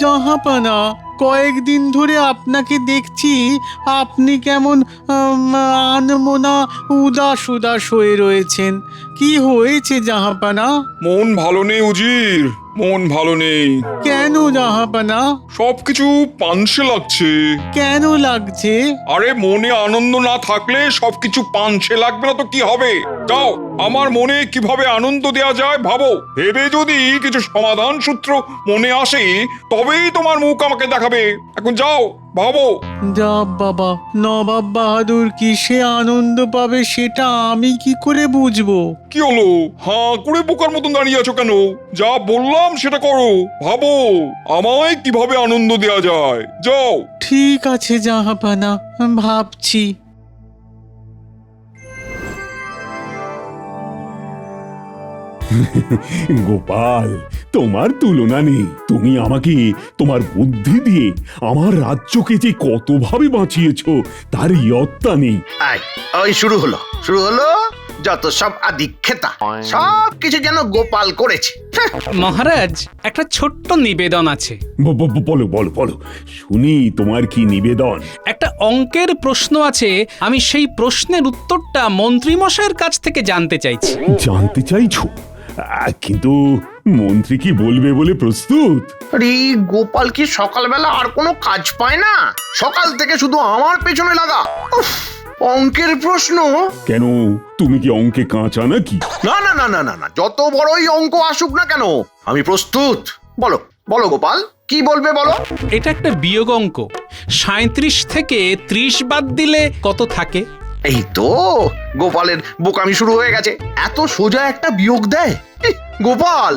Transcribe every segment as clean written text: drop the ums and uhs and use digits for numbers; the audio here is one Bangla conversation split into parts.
জাহাপানা, কয়েকদিন ধরে আপনাকে দেখছি আপনি কেমন আনমনা উদাস উদাস হয়ে রয়েছেন। কি হয়েছে জাহাপানা? মন ভালো নেই উজির, মন ভালো নেই। কেন জাহাপানা? সবকিছু পানসে লাগছে। কেন লাগছে? আরে মনে আনন্দ না থাকলে সবকিছু পানসে লাগবে না তো কি হবে? যাও, আমার মনে কিভাবে আনন্দ দেয়া যায় ভাবো। ভেবে যদি কিছু সমাধান সূত্র মনে আসে তবেই তোমার মুখ আমাকে দেখাবে। এখন যাও, ভাবো। যা বাবা, নবাব বাহাদুর কিসে আনন্দ পাবে সেটা আমি কি করে বুঝবো? কি হলো, হাঁ করে বোকার মতন দাঁড়িয়ে আছো কেন? যা বললাম সেটা করো, ভাবো আমায় কিভাবে আনন্দ দেয়া যায়। যাও। ঠিক আছে জাহাপানা, ভাবছি। গোপাল, তোমার তুলনা নেই। তুমি আমাকে তোমার বুদ্ধি দিয়ে আমার রাজ্যকে যে কতভাবে বাঁচিয়েছো তার ইয়ত্তা নেই। ওই শুরু হলো যত সব আদিক্ষেতা, সব কিছু যেন গোপাল করেছে। মহারাজ, একটা ছোট্ট নিবেদন আছে। বলো বলো বলো, শুনি তোমার কি নিবেদন। একটা অঙ্কের প্রশ্ন আছে, আমি সেই প্রশ্নের উত্তরটা মন্ত্রীমশাইয়ের কাছ থেকে জানতে চাইছি। জানতে চাইছো? কিন্তু মন্ত্রী কি বলবে বলে প্রস্তুত? আরে গোপাল কি সকালবেলা আর কোনো কাজ পায় না? সকাল থেকে শুধু আমার পেছনে লাগা। উফ, অঙ্কের প্রশ্ন? কেন, তুমি কি অঙ্কে কাঁচা নাকি? না না না না না না, যত বড়ই অঙ্ক আসুক না কেন আমি প্রস্তুত। বলো বলো গোপাল, কি বলবে বলো। এটা একটা বিয়োগ অঙ্ক। 37 থেকে 30 বাদ দিলে কত থাকে? এই তো গোপালের বোকামি শুরু হয়ে গেছে। এত সোজা একটা বিয়োগ দেয়? গোপাল,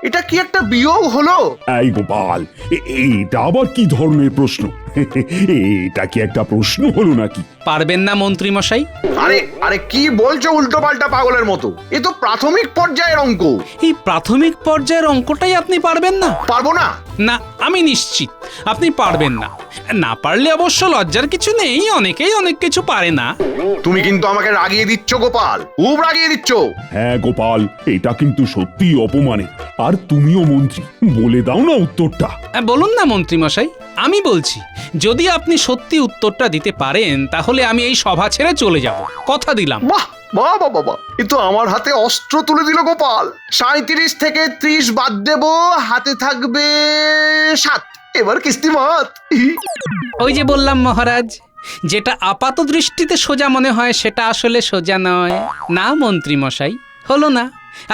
এটা কি একটা বিয়োগ হলো? এই গোপাল, এটা আবার কি ধরনের প্রশ্ন? এটা কি একটা প্রশ্ন হলো নাকি? পারবেন না মন্ত্রীমশাই? আরে আরে কি বলছো উল্টো পাল্টা পাগলের মতো? এ তো প্রাথমিক পর্যায়ের অঙ্ক। এই প্রাথমিক পর্যায়ের অঙ্কটাই আপনি পারবেন না? পারবো না? না, আমি নিশ্চিত আপনি পারবেন না। না পারলে অবশ্য লজ্জার কিছু নেই, অনেকেই অনেক কিছু পারে না। তুমি কিন্তু আমাকে রাগিয়ে দিচ্ছ গোপাল, খুব রাগিয়ে দিচ্ছ। হ্যাঁ গোপাল, এটা কিন্তু সত্যি অপমানের। আর তুমিও মন্ত্রী, বলে দাও না উত্তরটা। বলুন না মন্ত্রীমশাই, আমি বলছি, যদি আপনি সত্যি উত্তরটা দিতে পারেন তাহলে আমি এই সভা ছেড়ে চলে যাব, কথা দিলাম। বাহ বাহ বাহ বাহ, কিন্তু আমার হাতে অস্ত্র তুলে দিল গোপাল। 37 থেকে 30 বাদ দেব, হাতে থাকবে 7। এবার কিস্তিমাত। ওই যে বললাম মহারাজ, যেটা আপাত দৃষ্টিতে সোজা মনে হয় সেটা আসলে সোজা নয়। না মন্ত্রীমশাই, হলো না,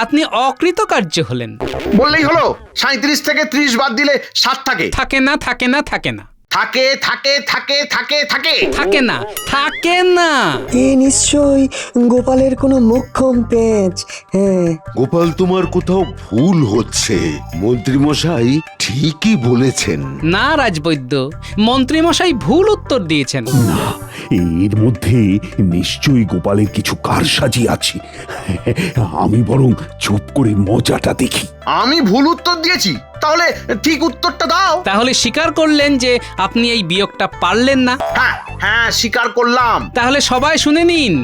আপনি অকৃতকার্য হলেন। বললেই হলো 37 থেকে 30 বাদ দিলে 7 থাকে। থাকে না, থাকে না, থাকে না, থাকে থাকে থাকে থাকে থাকে থাকে না, থাকে না। এ নিশ্চয়ই গোপালের কোনো মোক্ষম পেঁচ। হ্যাঁ, গোপাল, তোমার কোথাও ভুল হচ্ছে। মন্ত্রীমশাই ঠিকই বলেছেন। না রাজবৈদ্য, মন্ত্রীমশাই ভুল উত্তর দিয়েছেন। না, এর মধ্যে নিশ্চয়ই গোপালের কিছু কারসাজি আছে। আমি বরং চুপ করে মজাটা দেখি। আমি ভুল উত্তর দিয়েছি, তাহলে ঠিক উত্তরটা দাও। তাহলে স্বীকার করলেন যে আপনি এই বিয়োগটা পারলেন না? হ্যাঁ হ্যাঁ, স্বীকার করলাম। তাহলে সবাই শুনে নিন,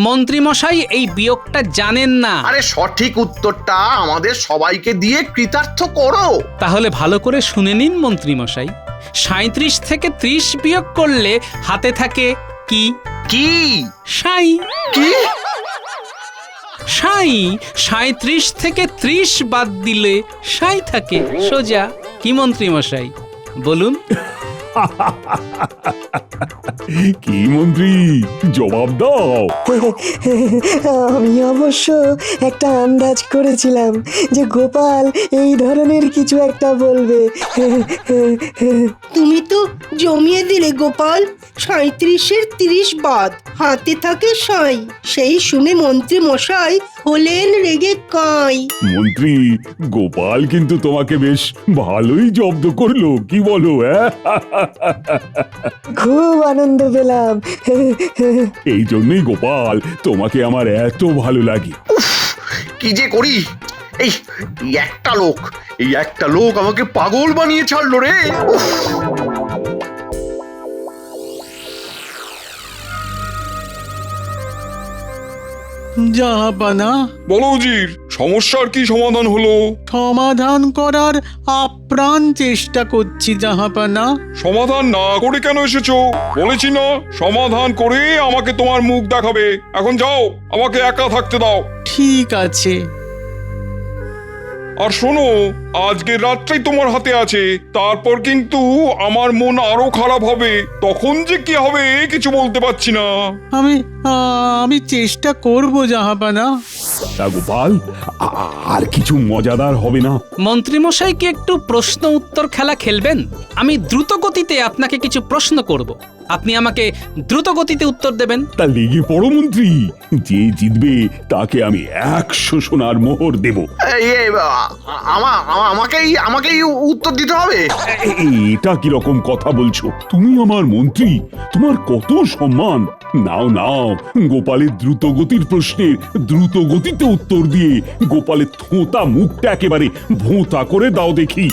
মন্ত্রীমশাই এই বিয়োগটা জানেন না। আরে সঠিক উত্তরটা আমাদের সবাইকে দিয়ে কৃতার্থ করো। তাহলে ভালো করে শুনে নিন মন্ত্রীমশাই, 37 থেকে 30 বিয়োগ করলে হাতে থাকে কি? কি? সাই। কি? সাই। 37 থেকে 30 বাদ দিলে সাই থাকে, সোজা। কি মন্ত্রীমশাই, বলুন। কি মন্ত্রী, জবাব দাও। আমি অবশ্য একটা আন্দাজ করেছিলাম যে গোপাল এই ধরনের কিছু একটা বলবে। তুমি তো জমিয়ে দিলে গোপাল। 37-এর 30 বাদ, হাতে থাকে সাই। সেই শুনে মন্ত্রী মশাই হলেন রেগে কাঁই। মন্ত্রী, গোপাল কিন্তু তোমাকে বেশ ভালোই জব্দ করলো, কি বলো? খুব আনন্দ পেলাম। এই জন্যই গোপাল, তোমাকে আমার এত ভালো লাগে। কি যে করি, এই একটা লোক আমাকে পাগল বানিয়ে ছাড়লো রে। উফ। জাহাপানা, বলো উজির, সমস্যার কি সমাধান হলো? সমাধান করার আপ্রাণ চেষ্টা করছি জাহাপানা। সমাধান না করে কেন এসেছো? বলেছি না সমাধান করে আমাকে তোমার মুখ দেখাবে। এখন যাও, আমাকে একা থাকতে দাও। ঠিক আছে। আর শোনো, আজকের রাতটাই তোমার হাতে আছে, তারপর কিন্তু আমার মন আরো খারাপ হবে। তখন যে কি হবে কিছু বলতে পারছি না। আমি চেষ্টা করব জাহাপানা। তা গোপাল, আর কিছু মজাদার হবে না? মন্ত্রীমশাই কি একটু প্রশ্ন উত্তর খেলা খেলবেন? আমি দ্রুত গতিতে আপনাকে কিছু প্রশ্ন করব, আপনি আমাকে দ্রুত গতিতে উত্তর দেবেন। তা লেগে পড়ো মন্ত্রী, যে জিতবে তাকে আমি 100 সোনার মোহর দেব। আমাকেই উত্তর দিতে হবে? এটা কি রকম কথা বলছো? তুমি আমার মন্ত্রী, তোমার কত সম্মান। নাও নাও, গোপালের দ্রুত গতির প্রশ্নের দ্রুত গতিতে উত্তর দিয়ে গোপালের থোঁতা মুখটা একেবারে ভোঁতা করে দাও দেখি।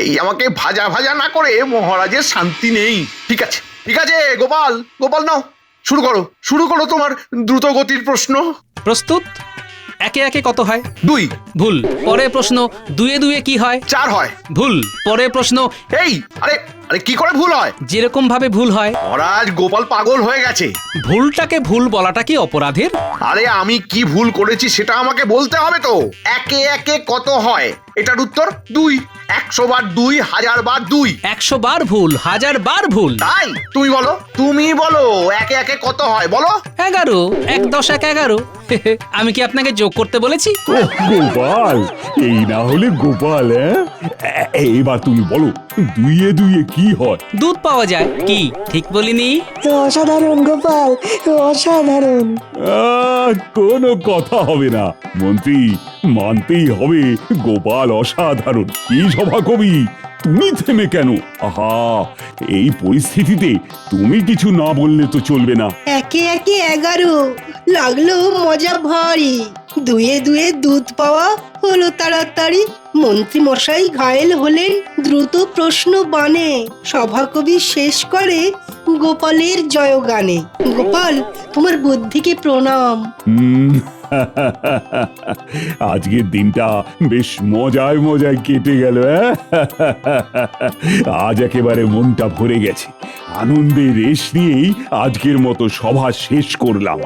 এই আমাকে ভাজা ভাজা না করে মহারাজের শান্তি নেই। ঠিক আছে ঠিক আছে, গোপাল গোপাল নাও, শুরু করো তোমার দ্রুত গতির প্রশ্ন। প্রস্তুত? একে একে কত হয়? 2। ভুল। পরের প্রশ্ন, 2 এ 2 কি হয়? 4 হয়। ভুল। পরের প্রশ্ন, এই আরে আরে কি করে ভুল হয়? যেরকম ভাবে ভুল হয়। মহারাজ, গোপাল পাগল হয়ে গেছে। ভুলটাকে ভুল বলাটা কি অপরাধের? আরে আমি কি ভুল করেছি সেটা আমাকে বলতে হবে তো। একে একে কত হয় এটার উত্তর 2। 100 বার 2, 1000 বার 2। 100 বার ভুল, 1000 বার ভুল। তাই তুমি বলো একে একে কত হয় বলো। 11। 1 10 1 11। আমি কি আপনাকে যোগ করতে বলেছি? গোপাল, এই না হলে গোপাল। এবার তুমি বলো, 2 এ 2 কি হয়? দুধ পাওয়া যায়। কি ঠিক বলিনি? অসাধারণ গোপাল, অসাধারণ। কোনো কথা হবে না মন্ত্রী, মানতেই হবে গোপাল অসাধারণ। কি সভা কবি, তুমি থেমে কেন? আহা, এই পরিস্থিতিতে তুমি কিছু না বললে তো চলবে না। একে একে 11 লাগলো মজা ভারী। 2 এ 2 দুধ পাওয়া হলো তাড়াতাড়ি। মন্ত্রী মশাই ঘায়েল হলেন দ্রুত প্রশ্ন বানে। সভাকবি শেষ করে গোপালের জয়গানে। গোপাল, তোমার বুদ্ধিকে প্রণাম। আজকের দিনটা বেশ মজায় মজায় কেটে গেল। আজ একেবারে মনটা ভরে গেছে। আনন্দের রেশ নিয়েই আজকের মতো সভা শেষ করলাম।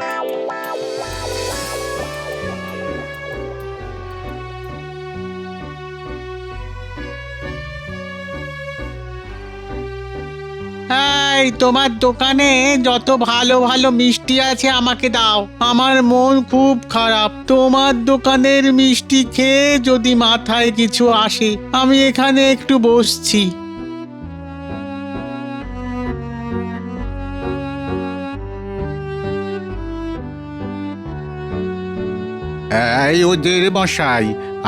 এই তোমার দোকানে যত ভালো ভালো মিষ্টি আছে আমাকে দাও। আমার মন খুব খারাপ। তোমার দোকানের মিষ্টি খেয়ে যদি মাথায় কিছু আসে, আমি এখানে একটু বসছি। এই উজির মশাই,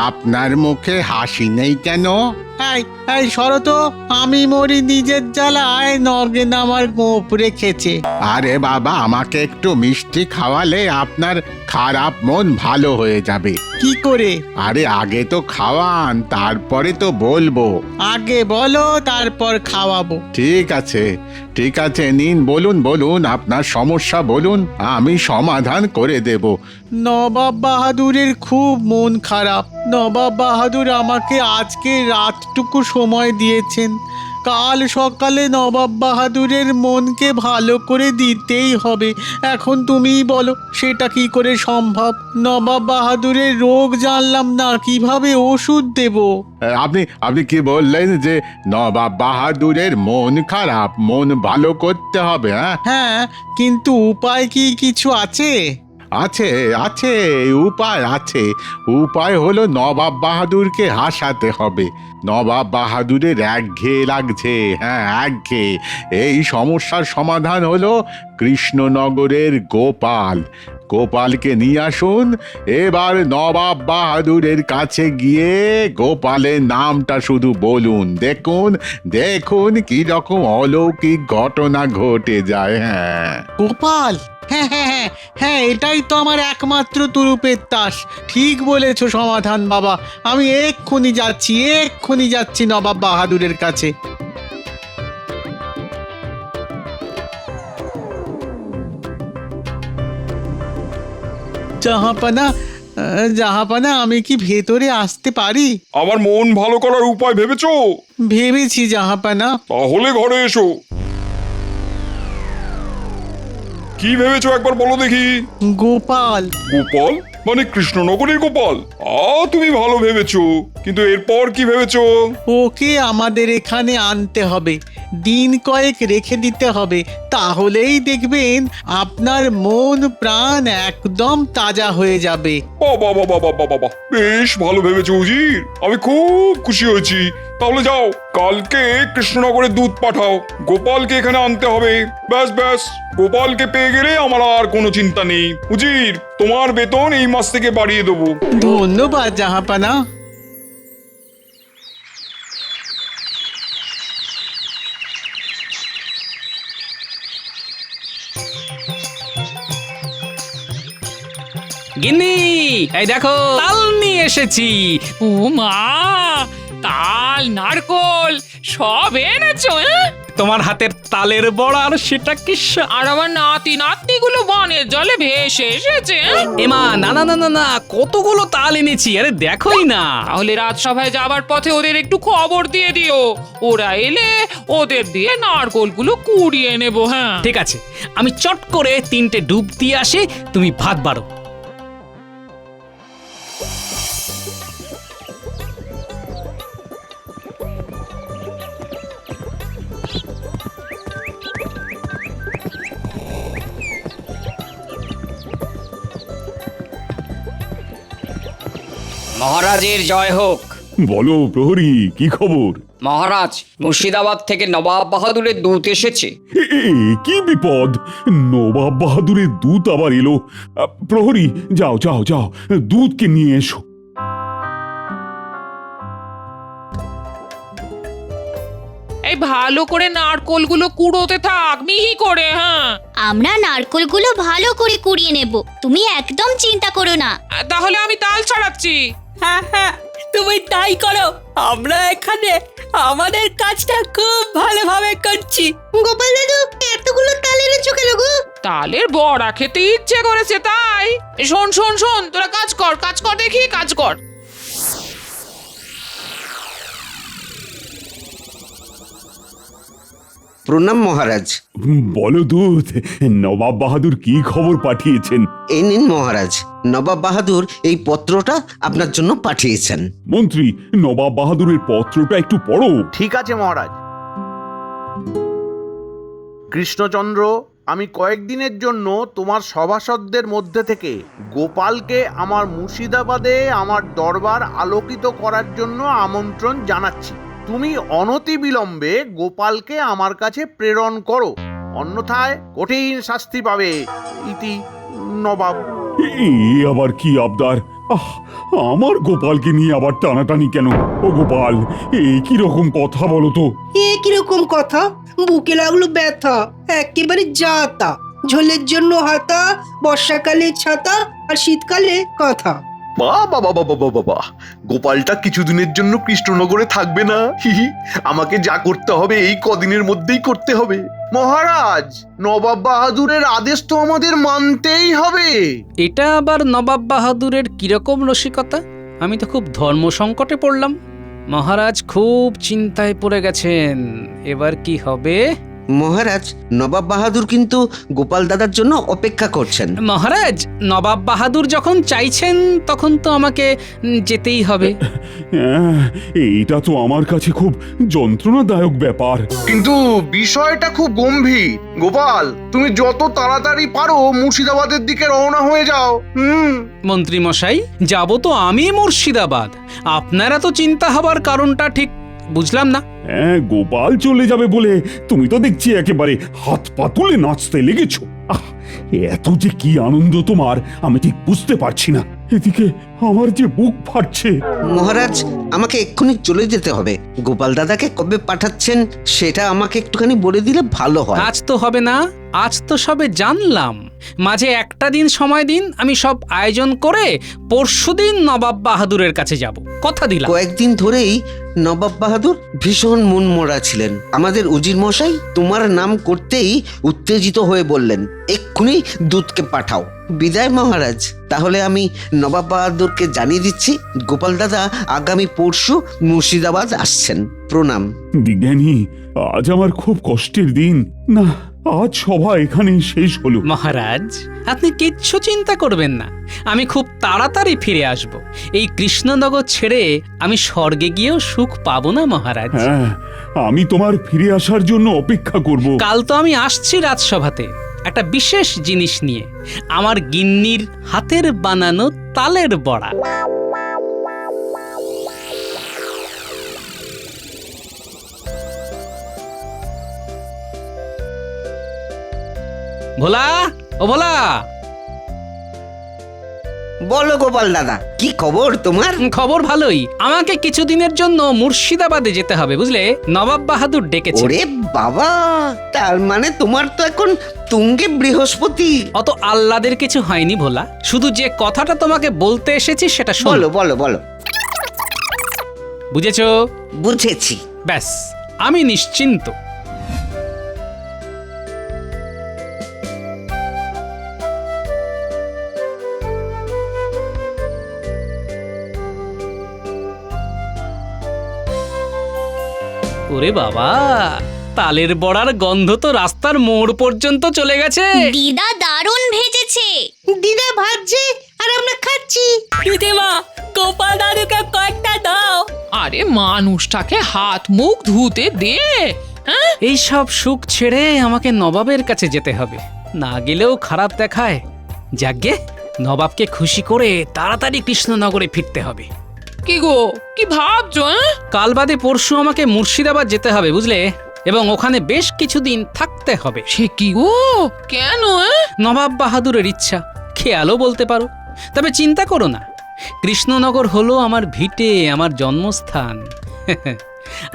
আপনার মুখে হাসি নেই কেন? এই সরো তো, আমি মরি নিজের জ্বালায়, নগেন আমার গোপ রেখেছে। আরে বাবা, আমাকে একটু মিষ্টি খাওয়ালে আপনার খারাপ মন ভালো হয়ে যাবে। কি করে? আরে আগে তো খাওয়ান, তারপরে তো বলবো। আগে বলো, তারপর খাওয়াবো। ঠিক আছে, নিন, বলুন আপনার সমস্যা বলুন, আমি সমাধান করে দেব। নবাব বাহাদুরের খুব মন খারাপ। নবাব বাহাদুর আমাকে আজকে রাতটুকু সময় দিয়েছেন। কাল সকালে নবাব বাহাদুরের মনকে ভালো করে দিতেই হবে। এখন তুমিই বলো, সেটা কি করে সম্ভব? নবাব বাহাদুরের রোগ জানলাম না, কিভাবে ওষুধ দেব? আপনি কি বললেন যে নবাব বাহাদুরের মন খারাপ, মন ভালো করতে হবে? হ্যাঁ, কিন্তু উপায় কি কিছু আছে? আছে, উপায় আছে। উপায় হলো নবাব বাহাদুরকে হাসাতে হবে। নবাব বাহাদুরের একঘেয়ে লাগছে। একঘেয়ে। এই সমস্যার সমাধান হলো কৃষ্ণনগরের গোপালকে নিয়ে আসুন। এবার নবাব বাহাদুরের কাছে গিয়ে গোপালের নামটা শুধু বলুন, দেখুন কি রকম অলৌকিক ঘটনা ঘটে যায়। গোপাল, হ্যাঁ, এটাই তো আমার একমাত্র তুরুপের তাস। ঠিক বলেছ সমাধান বাবা। আমি এক্ষুনি যাচ্ছি নবাব বাহাদুরের কাছে। জাহাপানা, জাহাপানা আমি কি ভেতরে আসতে পারি? আমার মন ভালো করার উপায় ভেবেছো? ভেবেছি জাহাপানা। তাহলে ঘরে এসো। কি ভেবেছো একবার বলো দেখি। গোপাল। গোপাল মানে কৃষ্ণনগরের গোপাল? তুমি ভালো ভেবেছো, কিন্তু এরপর কি ভেবেছো? ওকে আমাদের এখানে আনতে হবে, দিন কয়েক রেখে দিতে হবে, তাহলেই দেখবেন আপনার মন প্রাণ একদম তাজা হয়ে যাবে। বাবা বাবা বাবা বাবা, বেশ ভালো ভেবেছো উজির, আমি খুব খুশি হয়েছি। তাহলে যাও, কালকে কৃষ্ণনগরে দুধ পাঠাও, গোপালকে এখানে আনতে হবে। ব্যাস ব্যাস, গোপালকে পেয়ে গেলে আমার আর কোনো চিন্তা নেই। উজির, তোমার বেতন এই মাস থেকে বাড়িয়ে দেবো। ধন্যবাদ জাহাপানা। গিন্নি, এই দেখো তাল নিয়ে এসেছি। ও মা, তাল নারকোল সব এনেছো? তোমার হাতের তালের বড়া আর সেটা কি আর আমার নাতি নাতনিগুলো বনের জলে ভেসে এসেছে। এমা, না না না না না, কতগুলো তাল এনেছি, আরে দেখোই না। তাহলে রাজসভায় যাবার পথে ওদের একটু খবর দিয়ে দিও, ওরা এলে ওদের দিয়ে নারকোলগুলো কুড়িয়ে নেবো। হ্যাঁ ঠিক আছে, আমি চট করে 3টে ডুব দিয়ে আসি, তুমি ভাত বাড়ো। মহারাজের জয় হোক। বলো প্রহরী, কি খবর? মহারাজ, মুর্শিদাবাদ থেকে নবাব বাহাদুরের দূত এসেছে। কি বিপদ! নবাব বাহাদুরের দূত আবার এলো। প্রহরী, যাও যাও যাও, দূতকে নিয়ে এসো। এই ভালো করে নারকোলগুলো কুড়োতে থাক, মিহি করে। হ্যাঁ, আমরা নারকোলগুলো ভালো করে কুড়িয়ে নেব, তুমি একদম চিন্তা করো না। তাহলে আমি তাল ছাড়াচ্ছি। হ্যাঁ হ্যাঁ, তুমি তাই করো, আমরা এখানে আমাদের কাজটা খুব ভালোভাবে করছি। গোপাল দাদু, এতগুলো তাল এনেছো কেন গো? তালের বড়া খেতে ইচ্ছে করেছে তাই। শোন শোন শোন, তোরা কাজ কর, কাজ কর দেখি, কাজ কর। প্রণাম মহারাজ। বলো দূত, নবাব বাহাদুর কি খবর পাঠিয়েছেন? এই নিন মহারাজ, নবাব বাহাদুর এই পত্রটা আপনার জন্য পাঠিয়েছেন। মন্ত্রী, নবাব বাহাদুরের পত্রটা একটু পড়ো। ঠিক আছে মহারাজ। কৃষ্ণচন্দ্র, আমি কয়েকদিনের জন্য তোমার সভাসদদের মধ্যে থেকে গোপালকে আমার মুর্শিদাবাদে আমার দরবার আলোকিত করার জন্য আমন্ত্রণ জানাচ্ছি। তুমি অনতিবিলম্বে গোপালকে আমার কাছে প্রেরণ করো, অন্যথায় কঠিন শাস্তি পাবে। ইতি নবাব। আবার কি আবদার? আমার গোপালকে নিয়ে আবার টানাটানি কেন? ও গোপাল, কি রকম কথা বলো তো? কিরকম কথা? বুকে লাগলো ব্যথা, একেবারে যাতা। ঝোলের জন্য হাতা, বর্ষাকালে ছাতা, আর শীতকালে কাঁথা। বাবা বাবা বাবা বাবা, গোপালটা কিছুদিনের জন্য কৃষ্ণনগরে থাকবে না? আমাকে যা করতে হবে এই কদিনের মধ্যেই করতে হবে। মহারাজ, নবাব বাহাদুরের আদেশ তো আমাদের মানতেই হবে। এটা আবার নবাব বাহাদুরের কিরকম রসিকতা? আমি তো খুব ধর্ম সংকটে পড়লাম। মহারাজ খুব চিন্তায় পড়ে গেছেন, এবার কি হবে? মহারাজ, নবাব বাহাদুর কিন্তু গোপাল দাদার জন্য অপেক্ষা করছেন। মহারাজ, নবাব বাহাদুর যখন চাইছেন তখন তো আমাকে যেতেই হবে। এইটা তো আমার কাছে খুব যন্ত্রণাদায়ক ব্যাপার। কিন্তু বিষয়টা খুব গম্ভীর। গোপাল, তুমি যত তাড়াতাড়ি পারো মুর্শিদাবাদের দিকে রওনা হয়ে যাও। মন্ত্রী মশাই, যাব তো আমি মুর্শিদাবাদ, আপনারা তো চিন্তা হবার কারণটা ঠিক বুঝলাম না। গোপাল চলে যাবে বলে তুমি তো দেখছি একেবারে হাত পা তুলে নাচতে লেগেছো। এত যে কি আনন্দ তোমার আমি ঠিক বুঝতে পারছি না। এদিকে আমার যে বুক ফাটছে। মহারাজ, আমাকে এক্ষুনি চলে যেতে হবে। গোপাল দাদাকে কবে পাঠাচ্ছেন সেটা আমাকে একটুখানি বলে দিলে ভালো হয়। আজ তো হবে না, আজ তো সবে জানলাম। মাঝে একটা দিন সময় দিন, আমি সব আয়োজন করে পরশুদিন নবাব বাহাদুরের কাছে যাব, কথা দিলাম। কয়েকদিন ধরেই নবাব বাহাদুর ভীষণ মনমরা ছিলেন। আমাদের উজির মশাই তোমার নাম করতেই উত্তেজিত হয়ে বললেন, এক্ষুনি দূতকে পাঠাও। বিদায় মহারাজ। তাহলে আমি নবাব বাহাদুরকে জানিয়ে দিচ্ছি, গোপাল দাদা আগামী পরশু মুর্শিদাবাদ আসছেন। প্রণাম। বিজ্ঞানী, আজ আমার খুব কষ্টের দিন। না, আজ সভা এখানেই শেষ হলো। মহারাজ, আপনি কিচ্ছু চিন্তা করবেন না, আমি খুব তাড়াতাড়ি ফিরে আসব। এই কৃষ্ণনগর ছেড়ে আমি স্বর্গে গিয়েও সুখ পাবো না মহারাজ। হ্যাঁ, আমি তোমার ফিরে আসার জন্য অপেক্ষা করব। কাল তো আমি আসছি রাজসভাতে একটা বিশেষ জিনিস নিয়ে, আমার গিন্নির হাতের বানানো তালের বড়া। ভোলা, ও ভোলা, বলো গোপাল দাদা, কি খবর তোমার? খবর ভালোই। আমাকে কিছুদিনের জন্য মুর্শিদাবাদে যেতে হবে, বুঝলে? নবাব বাহাদুর ডেকেছে। ওরে বাবা, তার মানে তোমার তো এখন তুঙ্গে বৃহস্পতি। অত আহ্লাদের কিছু হয়নি ভোলা, শুধু যে কথাটা তোমাকে বলতে এসেছি সেটা শোনো। বলো বলো বলো। বুঝেছো? বুঝেছি। ব্যাস, আমি নিশ্চিন্ত। ওরে বাবা, তালের বড়ার গন্ধ তো রাস্তার মোড় পর্যন্ত চলে গেছে। দিদা দারুণ ভেজেছে। দিদা ভাজছে আর আমরা খাচ্ছি। দিদিমা, গোপাল দাদুকে কয়েকটা দাও। আরে মানুষটাকে হাত মুখ ধুতে দে। হ্যাঁ, এই সব সুখ ছেড়ে আমাকে নবাবের কাছে যেতে হবে, না গেলেও খারাপ দেখায়। যাগ্গে, নবাবকে খুশি করে তাড়াতাড়ি কৃষ্ণনগরে ফিরতে হবে। কি গো, কি ভাবছো? কাল বাদে পরশু আমাকে মুর্শিদাবাদ যেতে হবে, বুঝলে? এবং ওখানে বেশ কিছুদিন থাকতে হবে। সে কি গো, কেন? নবাব বাহাদুরের ইচ্ছা, খেয়ালও বলতে পারো। তবে চিন্তা করো না, কৃষ্ণনগর হলো আমার ভিটে, আমার জন্মস্থান।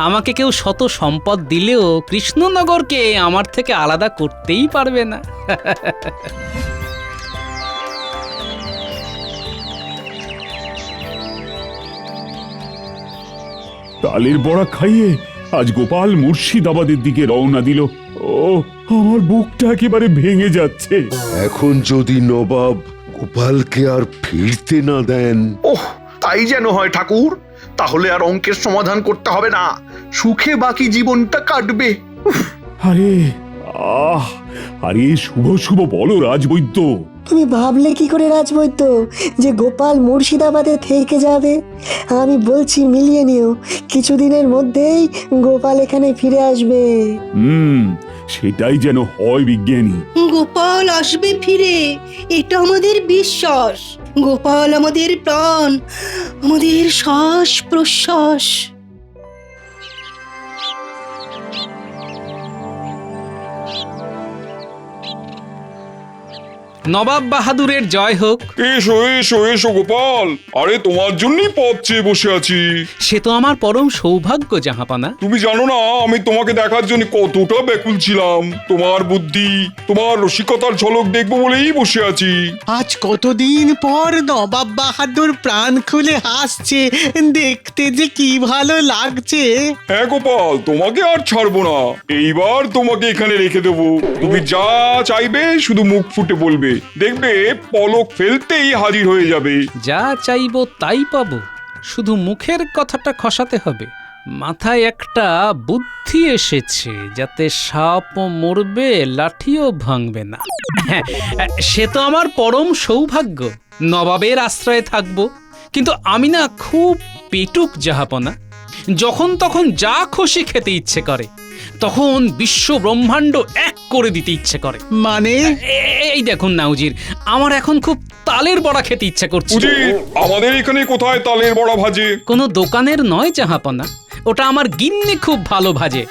আমাকে কেউ শত সম্পদ দিলেও কৃষ্ণনগরকে আমার থেকে আলাদা করতেই পারবে না। তালের বড়া খাইয়ে আজ গোপাল মুর্শিদাবাদের দিকে রওনা দিল। ও, আমার বুকটা একেবারে ভেঙে যাচ্ছে। এখন যদি নবাব গোপালকে আর ফিরতে না দেন। ওহ, তাই যেন হয় ঠাকুর। তাহলে আর অঙ্কের সমাধান করতে হবে না, সুখে বাকি জীবনটা কাটবে। আরে আরে শুভ শুভ বলো রাজবৈদ্য। তুমি ভাবলে কি করে রাজবৈদ্য যে গোপাল মুর্শিদাবাদে থেকে যাবে? আমি বলছি মিলিয়ে নিও, কিছুদিনের মধ্যেই গোপাল এখানে ফিরে আসবে। সেটাই যেন হয় বিজ্ঞানী। গোপাল আসবে ফিরে, এটা আমাদের বিশ্বাস। গোপাল আমাদের প্রাণ, আমাদের শ্বাস প্রশ্বাস। নবাব বাহাদুরের জয় হোক। এসো এসো এসো গোপাল, আরে তোমার জন্যই পথ চেয়ে বসে আছি। সে তো আমার পরম সৌভাগ্য জাহাপানা। তুমি জানো না আমি তোমাকে দেখার জন্য কতটা ব্যাকুল ছিলাম। তোমার বুদ্ধি, তোমার রসিকতার ঝলক দেখবো বলেই বসে আছি। আজ কতদিন পর নবাব বাহাদুর প্রাণ খুলে হাসছে, দেখতে যে কি ভালো লাগছে। হ্যাঁ গোপাল, তোমাকে আর ছাড়বো না। এইবার তোমাকে এখানে রেখে দেবো। তুমি যা চাইবে শুধু মুখ ফুটে বলবে, দেখবে পলক ফেলতেই হাজির হয়ে যাবে। যা চাইবো তাই পাবো, শুধু মুখের কথাটা খসাতে হবে। মাথায় একটা বুদ্ধি এসেছে, যাতে সাপও মরবে লাঠিও ভাঙবে না। হ্যাঁ, সে তো আমার পরম সৌভাগ্য, নবাবের আশ্রয়ে থাকবো। কিন্তু আমি না খুব পেটুক জাহাপনা, যখন তখন যা খুশি খেতে ইচ্ছে করে, তখন বিশ্ব ব্রহ্মাণ্ড এক করে দিতে ইচ্ছে করে। মানে? এই দেখুন না উজির, আমার এখন খুব তালের বড়া খেতে ইচ্ছে করছে। উজির, আমাদের এখানে কোথায় তালের বড়া ভাজে? কোনো দোকানের নয় জাহাপনা, ওটা আমার গিন্নি খুব ভালো ভাজে।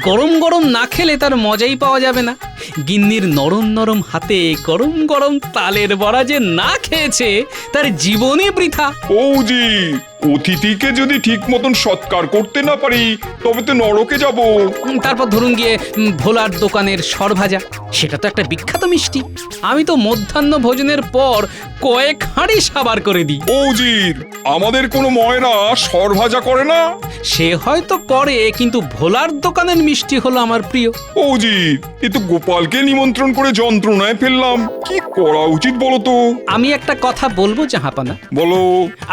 গরম গরম না খেলে তার মজাই পাওয়া যাবে না। গিন্নির নরম নরম হাতে গরম গরম তালের বড়া যে না খেয়েছে তার জীবনই বৃথা। ওজি, অতিথিকে যদি ঠিক মতন সৎকার করতে না পারি তবে তো নরকে যাব। তারপর ধরুন গিয়ে ভোলার দোকানের সরভাজা, সেটা তো একটা বিখ্যাত মিষ্টি। আমি তো মধ্যাহ্ন ভোজনের পর কয়েক হাঁড়ি সাবার করে দিই। ওজির, আমাদের কোনো ময়রা সরভাজা করে না? সে হয়তো করে, কিন্তু ভোলার দোকানের মিষ্টি হলো আমার প্রিয়। ওজির, এ তো গোপালকে নিমন্ত্রণ করে যন্ত্রণায় ফেললাম, কি করা উচিত বলো তো? আমি একটা কথা বলবো জাহাপানা। বলো।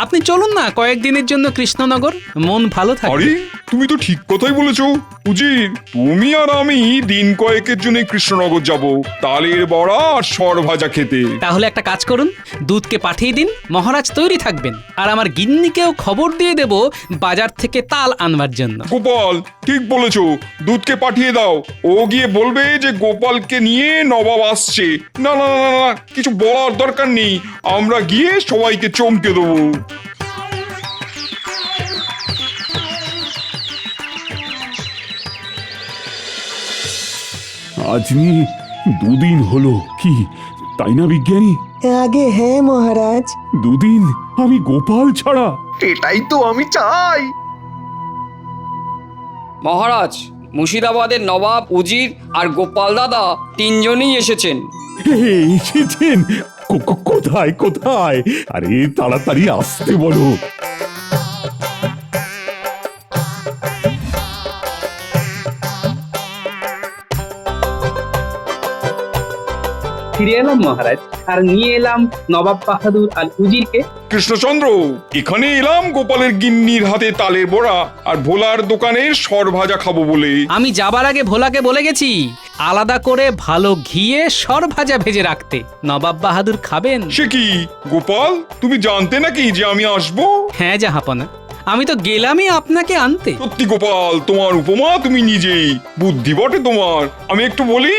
আপনি চলুন না কয়েকদিনের জন্য কৃষ্ণনগর, মন ভালো থাকবে। আরে, তুমি তো ঠিক কথাই বলেছো উজির। তুমি আর আমি দিন কয়েকের জন্য কৃষ্ণনগর যাব, তালের বড়া আর সরভাজা খেতে। তাহলে একটা কাজ করুন, দুধকে পাঠিয়ে দিন, মহারাজ তৈরি থাকবেন। আর আমার গিন্নিকেও খবর দিয়ে দেব বাজার থেকে তাল আনবার জন্য। গোপাল, ঠিক বলেছো, দুধকে পাঠিয়ে দাও। ও গিয়ে বলবে যে গোপালকে নিয়ে নবাব আসছে। না না না না, কিছু বলার দরকার নেই, আমরা গিয়ে সবাইকে চমকে দেবো। আজ নিয়ে দুদিন হলো, কি তাই না বিজ্ঞানী? আগে হ্যাঁ মহারাজ। দুদিন আমি গোপাল ছাড়া। এটাই তো আমি চাই। মহারাজ, মুর্শিদাবাদের নবাব, উজির আর গোপাল দাদা তিনজনই এসেছেন। এসেছেন? কোথায় কোথায়? আরে তাড়াতাড়ি আসতে বলো। ফিরে এলাম মহারাজ, আর নিয়ে এলাম নবাব বাহাদুর আর উজিরকে। কৃষ্ণচন্দ্র, এখানে এলাম গোপালের গিন্নির হাতে তালের বড়া আর ভোলার দোকানের সরভাজা খাবো বলে। আমি যাবার আগে ভোলাকে বলে গেছি আলাদা করে ভালো ঘিয়ে সরভাজা ভেজে রাখতে। নবাব বাহাদুর খাবেন। সে কি গোপাল, তুমি জানতে নাকি যে আমি আসবো? হ্যাঁ জাহাপনা, আমি তো গেলামই আপনাকে আনতে। সত্যি গোপাল, তোমার উপমা তুমি নিজেই, বুদ্ধি বটে তোমার। আমি একটু বলি,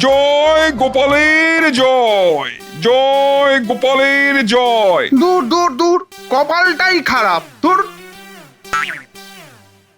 জয় গোপালের জয়, জয় গোপালের জয়। দূর দূর দূর, কপালটাই খারাপ। দূর।